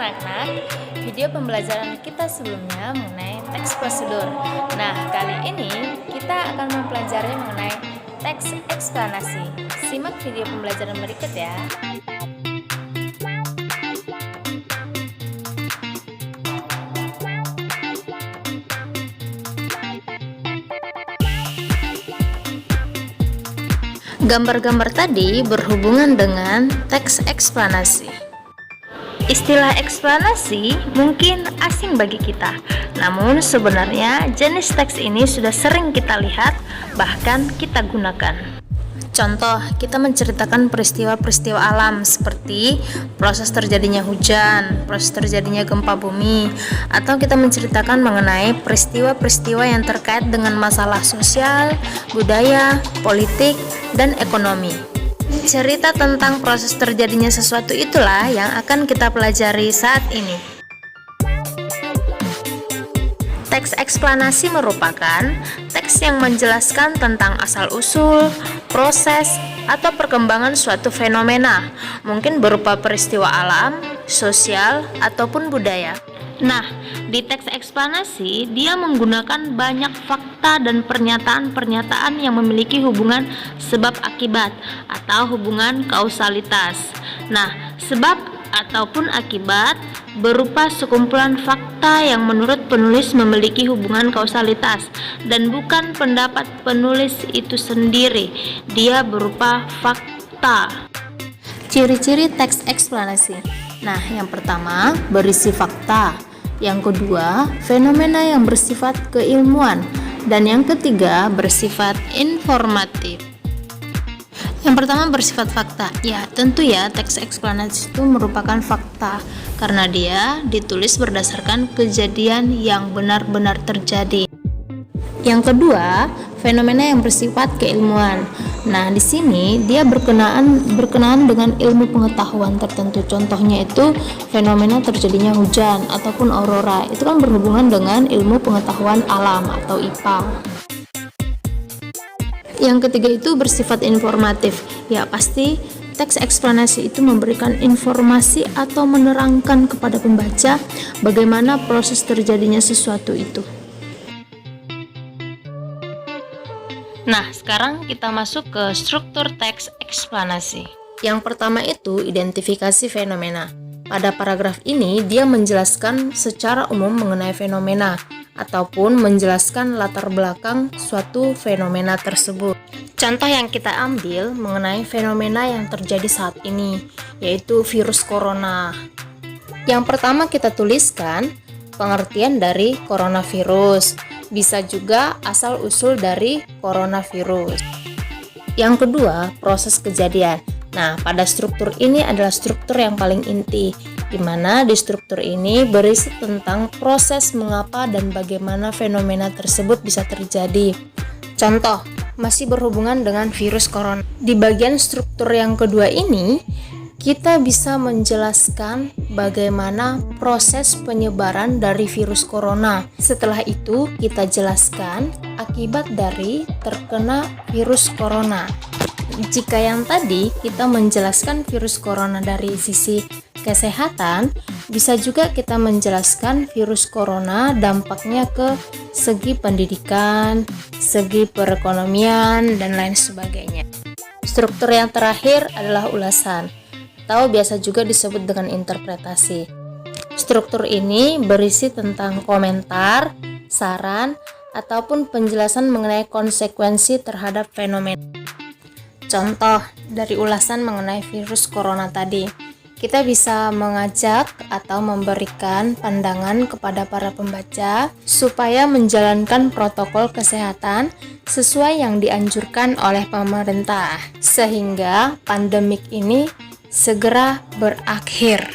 anak-anak, video pembelajaran kita sebelumnya mengenai teks prosedur. Nah, kali ini kita akan mempelajari mengenai teks eksplanasi. Simak video pembelajaran berikut ya. Gambar-gambar tadi berhubungan dengan teks eksplanasi. Istilah eksplanasi mungkin asing bagi kita, namun sebenarnya jenis teks ini sudah sering kita lihat, bahkan kita gunakan. Contoh, kita menceritakan peristiwa-peristiwa alam seperti proses terjadinya hujan, proses terjadinya gempa bumi, atau kita menceritakan mengenai peristiwa-peristiwa yang terkait dengan masalah sosial, budaya, politik, dan ekonomi. Cerita tentang proses terjadinya sesuatu itulah yang akan kita pelajari saat ini. Teks eksplanasi merupakan teks yang menjelaskan tentang asal-usul, proses, atau perkembangan suatu fenomena, mungkin berupa peristiwa alam, sosial, ataupun budaya. Nah, di teks eksplanasi, dia menggunakan banyak fakta dan pernyataan-pernyataan yang memiliki hubungan sebab akibat atau hubungan kausalitas. Nah, sebab ataupun akibat berupa sekumpulan fakta yang menurut penulis memiliki hubungan kausalitas dan bukan pendapat penulis itu sendiri. Dia berupa fakta. Ciri-ciri teks eksplanasi. Nah, yang pertama, berisi fakta. Yang kedua, fenomena yang bersifat keilmuan. Dan yang ketiga, bersifat informatif. Yang pertama, bersifat fakta. Ya, tentu ya, teks eksplanasi itu merupakan fakta karena dia ditulis berdasarkan kejadian yang benar-benar terjadi. Yang kedua, fenomena yang bersifat keilmuan. Nah, di sini dia berkenaan dengan ilmu pengetahuan tertentu. Contohnya itu fenomena terjadinya hujan ataupun aurora. Itu kan berhubungan dengan ilmu pengetahuan alam atau IPA. Yang ketiga itu bersifat informatif. Ya, pasti teks eksplanasi itu memberikan informasi atau menerangkan kepada pembaca bagaimana proses terjadinya sesuatu itu. Nah, sekarang kita masuk ke struktur teks eksplanasi. Yang pertama itu identifikasi fenomena. Pada paragraf ini dia menjelaskan secara umum mengenai fenomena ataupun menjelaskan latar belakang suatu fenomena tersebut. Contoh yang kita ambil mengenai fenomena yang terjadi saat ini, yaitu virus corona. Yang pertama kita tuliskan pengertian dari coronavirus, bisa juga asal-usul dari coronavirus. Yang kedua, proses kejadian. Nah, pada struktur ini adalah struktur yang paling inti, di mana di struktur ini berisi tentang proses mengapa dan bagaimana fenomena tersebut bisa terjadi. Contoh, masih berhubungan dengan virus corona. Di bagian struktur yang kedua ini, kita bisa menjelaskan bagaimana proses penyebaran dari virus corona. Setelah itu, kita jelaskan akibat dari terkena virus corona. Jika yang tadi kita menjelaskan virus corona dari sisi kesehatan, bisa juga kita menjelaskan virus corona dampaknya ke segi pendidikan, segi perekonomian, dan lain sebagainya. Struktur yang terakhir adalah ulasan, atau biasa juga disebut dengan interpretasi. Struktur ini berisi tentang komentar, saran, ataupun penjelasan mengenai konsekuensi terhadap fenomena. Contoh dari ulasan mengenai virus corona tadi, kita bisa mengajak atau memberikan pandangan kepada para pembaca supaya menjalankan protokol kesehatan sesuai yang dianjurkan oleh pemerintah, sehingga pandemik ini segera berakhir.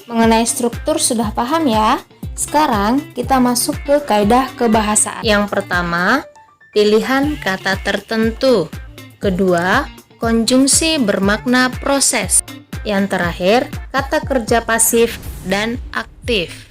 Mengenai struktur sudah paham ya? Sekarang kita masuk ke kaidah kebahasaan. Yang pertama, pilihan kata tertentu. Kedua, konjungsi bermakna proses. Yang terakhir, kata kerja pasif dan aktif.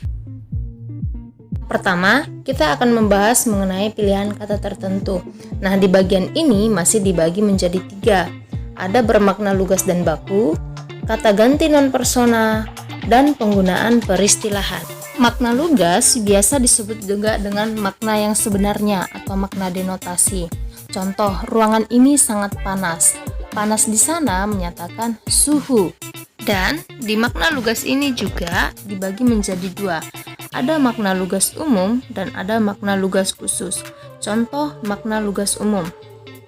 Pertama, kita akan membahas mengenai pilihan kata tertentu. Nah, di bagian ini masih dibagi menjadi 3. ada bermakna lugas dan baku, kata ganti non-persona, dan penggunaan peristilahan. Makna lugas biasa disebut juga dengan makna yang sebenarnya atau makna denotasi. Contoh, ruangan ini sangat panas. Panas di sana menyatakan suhu. Dan di makna lugas ini juga dibagi menjadi dua. Ada makna lugas umum dan ada makna lugas khusus. Contoh makna lugas umum.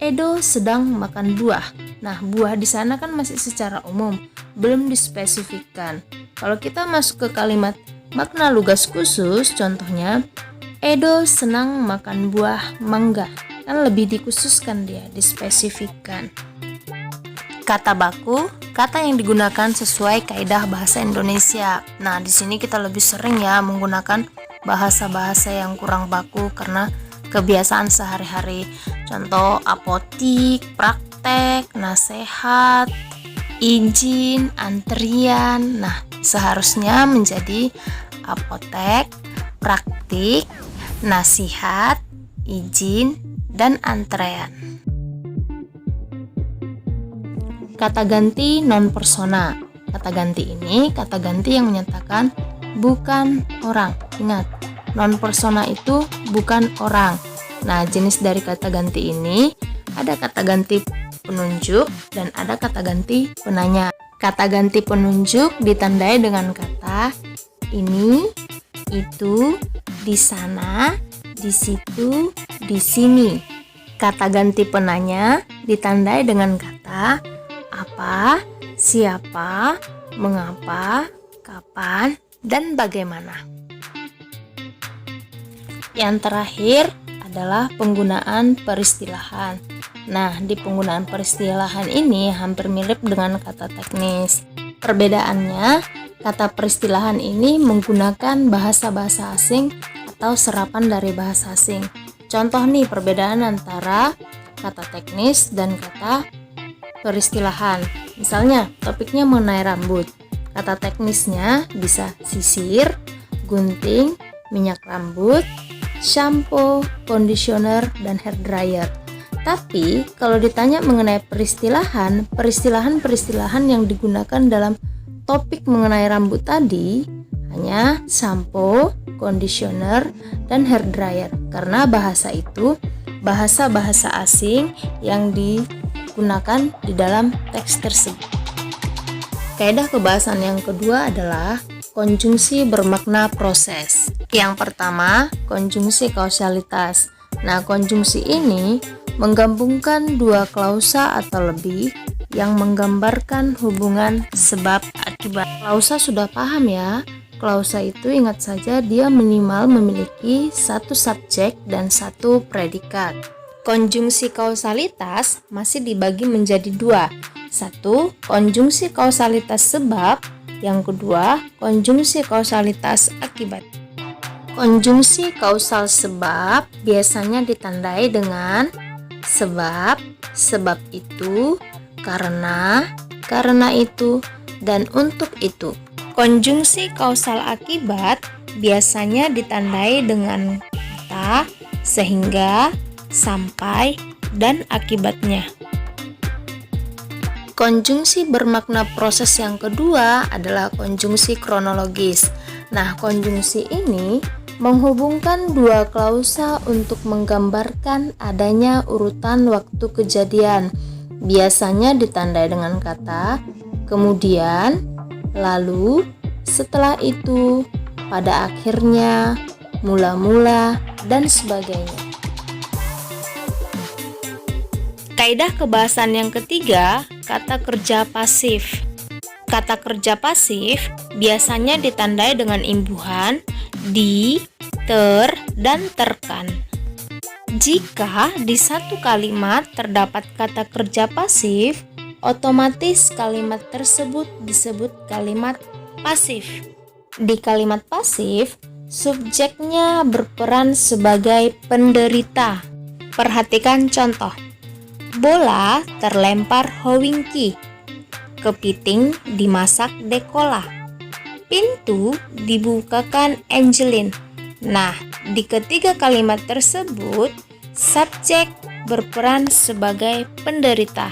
Edo sedang makan buah. Nah, buah di sana kan masih secara umum, belum dispesifikkan. Kalau kita masuk ke kalimat makna lugas khusus, contohnya Edo senang makan buah mangga. Kan lebih dikhususkan dia, dispesifikkan. Kata baku, kata yang digunakan sesuai kaidah bahasa Indonesia. Nah, di sini kita lebih sering ya menggunakan bahasa-bahasa yang kurang baku karena kebiasaan sehari-hari. Contoh apotik, praktek, nasihat, izin, antrian. Nah, seharusnya menjadi apotek, praktik, nasihat, izin, dan antrean. Kata ganti non-persona. Kata ganti ini kata ganti yang menyatakan bukan orang. Ingat, non-persona itu bukan orang. Nah, jenis dari kata ganti ini ada kata ganti penunjuk dan ada kata ganti penanya. Kata ganti penunjuk ditandai dengan kata ini, itu, di sana, di situ, di sini. Kata ganti penanya ditandai dengan kata apa, siapa, mengapa, kapan, dan bagaimana. Yang terakhir adalah penggunaan peristilahan. Nah, di penggunaan peristilahan ini hampir mirip dengan kata teknis. Perbedaannya, kata peristilahan ini menggunakan bahasa-bahasa asing atau serapan dari bahasa asing. Contoh nih perbedaan antara kata teknis dan kata peristilahan. Misalnya, topiknya mengenai rambut. Kata teknisnya bisa sisir, gunting, minyak rambut, shampoo, conditioner, dan hair dryer. Tapi, kalau ditanya mengenai peristilahan yang digunakan dalam topik mengenai rambut tadi hanya shampoo, conditioner, dan hair dryer. Karena bahasa itu bahasa-bahasa asing yang digunakan di dalam teks tersebut. Kaidah kebahasan yang kedua adalah konjungsi bermakna proses. Yang pertama, konjungsi kausalitas. Nah, konjungsi ini menggabungkan dua klausa atau lebih yang menggambarkan hubungan sebab akibat. Klausa sudah paham ya. Klausa itu ingat saja dia minimal memiliki satu subjek dan satu predikat. Konjungsi kausalitas masih dibagi menjadi dua. Satu, konjungsi kausalitas sebab. Yang kedua, konjungsi kausalitas akibat. Konjungsi kausal sebab biasanya ditandai dengan sebab, sebab itu, karena itu, dan untuk itu. Konjungsi kausal akibat biasanya ditandai dengan kata sehingga, sampai, dan akibatnya. Konjungsi bermakna proses yang kedua adalah konjungsi kronologis. Nah, konjungsi ini menghubungkan dua klausa untuk menggambarkan adanya urutan waktu kejadian. Biasanya ditandai dengan kata kemudian, lalu, setelah itu, pada akhirnya, mula-mula, dan sebagainya. Kaidah kebahasan yang ketiga, kata kerja pasif. Kata kerja pasif biasanya ditandai dengan imbuhan di, ter, dan terkan. Jika di satu kalimat terdapat kata kerja pasif, otomatis kalimat tersebut disebut kalimat pasif. Di kalimat pasif, subjeknya berperan sebagai penderita. Perhatikan contoh. Bola terlempar Howinky. Kepiting dimasak Dekola. Pintu dibukakan Angeline. Nah, di ketiga kalimat tersebut, subjek berperan sebagai penderita.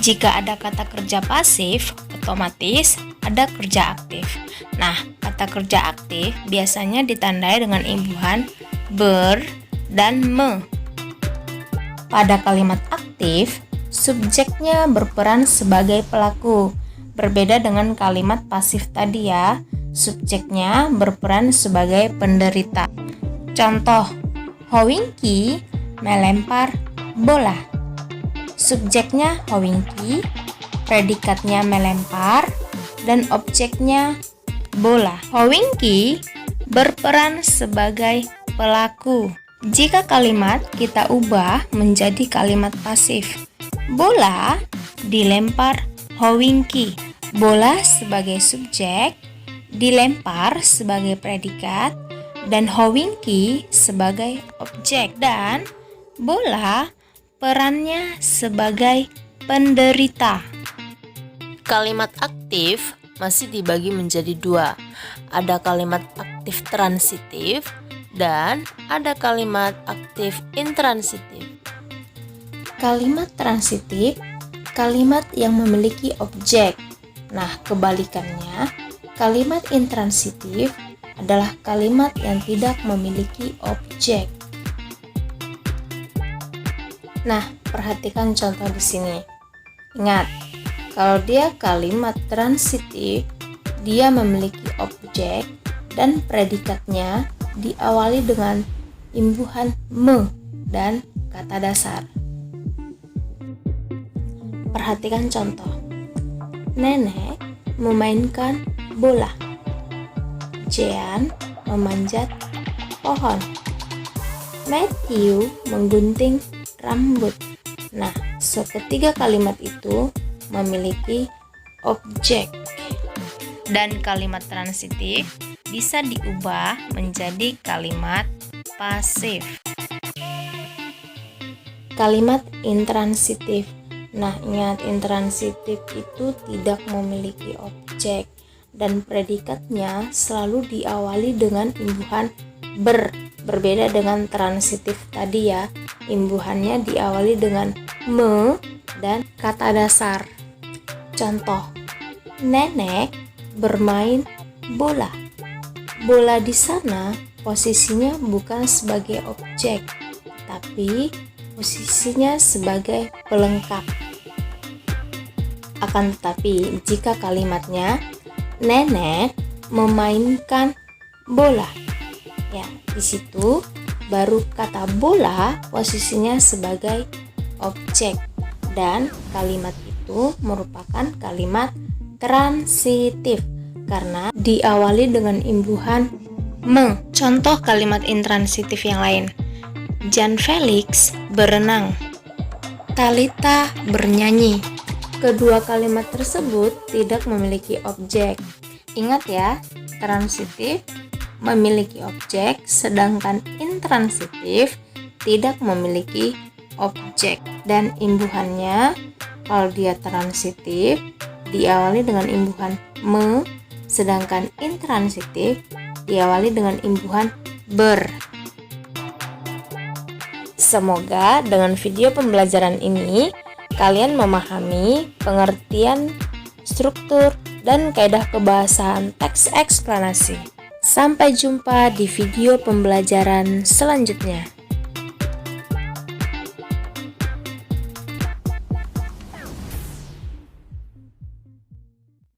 Jika ada kata kerja pasif, otomatis ada kerja aktif. Nah, kata kerja aktif biasanya ditandai dengan imbuhan ber dan me. Pada kalimat aktif, subjeknya berperan sebagai pelaku. Berbeda dengan kalimat pasif tadi ya, subjeknya berperan sebagai penderita. Contoh, Howinki melempar bola. Subjeknya Howinki, predikatnya melempar, dan objeknya bola. Howinki berperan sebagai pelaku. Jika kalimat kita ubah menjadi kalimat pasif, bola dilempar Howinki. Bola sebagai subjek, dilempar sebagai predikat, dan Howinki sebagai objek. Dan bola perannya sebagai penderita. Kalimat aktif masih dibagi menjadi dua. Ada kalimat aktif transitif dan ada kalimat aktif intransitif. Kalimat transitif, kalimat yang memiliki objek. Nah, kebalikannya, kalimat intransitif adalah kalimat yang tidak memiliki objek. Nah, perhatikan contoh di sini. Ingat, kalau dia kalimat transitif, dia memiliki objek dan predikatnya diawali dengan imbuhan me dan kata dasar. Perhatikan contoh. Nenek memainkan bola. Jean memanjat pohon. Matthew menggunting rambut. Nah, ketiga kalimat itu memiliki objek. Dan kalimat transitif bisa diubah menjadi kalimat pasif. Kalimat intransitif. Nah, ingat, intransitif itu tidak memiliki objek dan predikatnya selalu diawali dengan imbuhan ber. Berbeda dengan transitif tadi ya, imbuhannya diawali dengan me dan kata dasar. Contoh, nenek bermain bola. Bola di sana posisinya bukan sebagai objek, tapi posisinya sebagai pelengkap. Akan tetapi, jika kalimatnya nenek memainkan bola, ya, di situ baru kata bola posisinya sebagai objek dan kalimat itu merupakan kalimat transitif karena diawali dengan imbuhan me. Contoh kalimat intransitif yang lain. Jan Felix berenang. Talita bernyanyi. Kedua kalimat tersebut tidak memiliki objek. Ingat ya, transitif memiliki objek, sedangkan intransitif tidak memiliki objek. Dan imbuhannya, kalau dia transitif, diawali dengan imbuhan me, sedangkan intransitif diawali dengan imbuhan ber. Semoga dengan video pembelajaran ini, kalian memahami pengertian, struktur, dan kaidah kebahasaan teks eksplanasi. Sampai jumpa di video pembelajaran selanjutnya.